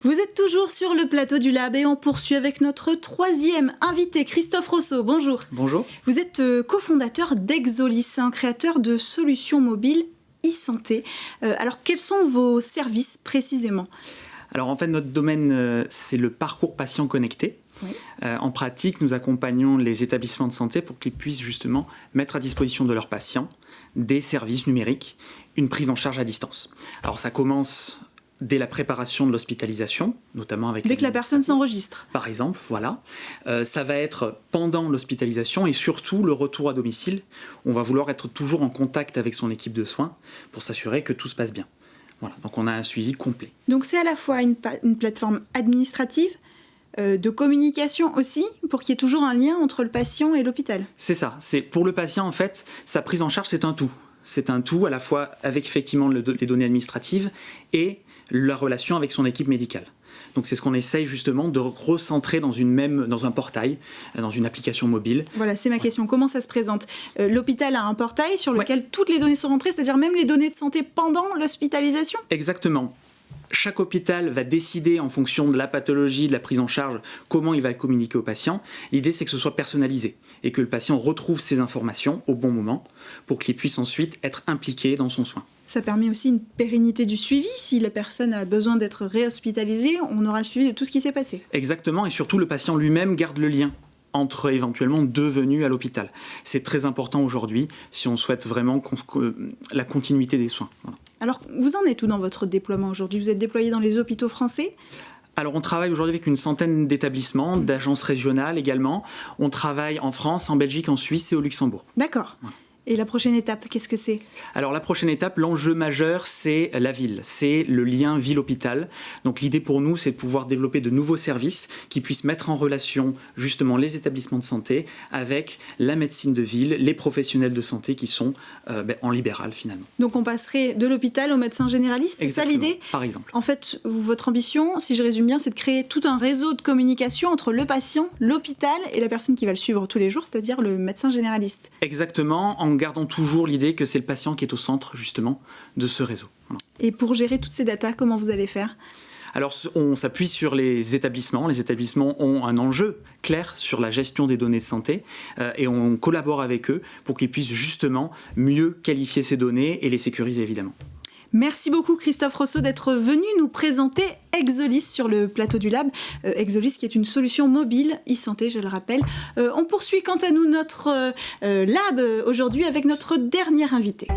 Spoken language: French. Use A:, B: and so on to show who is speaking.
A: Vous êtes toujours sur le plateau du Lab et on poursuit avec notre troisième invité, Christophe Rosso. Bonjour.
B: Bonjour.
A: Vous êtes cofondateur d'Exolis, un créateur de solutions mobiles e-santé. Alors, quels sont vos services précisément ?
B: Alors en fait, notre domaine, c'est le parcours patient connecté. Oui. En pratique, nous accompagnons les établissements de santé pour qu'ils puissent justement mettre à disposition de leurs patients des services numériques, une prise en charge à distance. Alors ça commence dès la préparation de l'hospitalisation, notamment avec...
A: Dès que la personne s'enregistre.
B: Par exemple, voilà. Ça va être pendant l'hospitalisation et surtout le retour à domicile. On va vouloir être toujours en contact avec son équipe de soins pour s'assurer que tout se passe bien. Voilà, donc on a un suivi complet.
A: Donc c'est à la fois une plateforme administrative, de communication aussi, pour qu'il y ait toujours un lien entre le patient et l'hôpital.
B: C'est ça. Pour le patient, en fait, sa prise en charge, c'est un tout. C'est un tout à la fois avec effectivement les données administratives et la relation avec son équipe médicale. Donc c'est ce qu'on essaye justement de recentrer dans un portail, dans une application mobile.
A: Voilà, c'est ma question. Comment ça se présente ? L'hôpital a un portail sur lequel toutes les données sont rentrées, c'est-à-dire même les données de santé pendant l'hospitalisation ?
B: Exactement. Chaque hôpital va décider en fonction de la pathologie, de la prise en charge, comment il va communiquer au patient. L'idée, c'est que ce soit personnalisé et que le patient retrouve ces informations au bon moment pour qu'il puisse ensuite être impliqué dans son soin.
A: Ça permet aussi une pérennité du suivi. Si la personne a besoin d'être réhospitalisée, on aura le suivi de tout ce qui s'est passé.
B: Exactement, et surtout le patient lui-même garde le lien entre éventuellement deux venues à l'hôpital. C'est très important aujourd'hui si on souhaite vraiment la continuité des soins. Voilà.
A: Alors, vous en êtes où dans votre déploiement aujourd'hui ? Vous êtes déployé dans les hôpitaux français ?
B: Alors on travaille aujourd'hui avec une centaine d'établissements, d'agences régionales également. On travaille en France, en Belgique, en Suisse et au Luxembourg.
A: D'accord. Voilà. Et la prochaine étape, qu'est-ce que c'est ?
B: Alors la prochaine étape, l'enjeu majeur, c'est la ville, c'est le lien ville-hôpital. Donc l'idée pour nous, c'est de pouvoir développer de nouveaux services qui puissent mettre en relation justement les établissements de santé avec la médecine de ville, les professionnels de santé qui sont en libéral finalement.
A: Donc on passerait de l'hôpital au médecin généraliste, c'est ça l'idée ?
B: Par exemple.
A: En fait, votre ambition, si je résume bien, c'est de créer tout un réseau de communication entre le patient, l'hôpital et la personne qui va le suivre tous les jours, c'est-à-dire le médecin généraliste.
B: Exactement, en gardant toujours l'idée que c'est le patient qui est au centre justement de ce réseau. Voilà.
A: Et pour gérer toutes ces datas, comment vous allez faire ?
B: Alors on s'appuie sur les établissements. Les établissements ont un enjeu clair sur la gestion des données de santé et on collabore avec eux pour qu'ils puissent justement mieux qualifier ces données et les sécuriser évidemment.
A: Merci beaucoup Christophe Rosso d'être venu nous présenter Exolis sur le plateau du Lab. Exolis qui est une solution mobile e-santé, je le rappelle. On poursuit quant à nous notre Lab aujourd'hui avec notre dernier invité.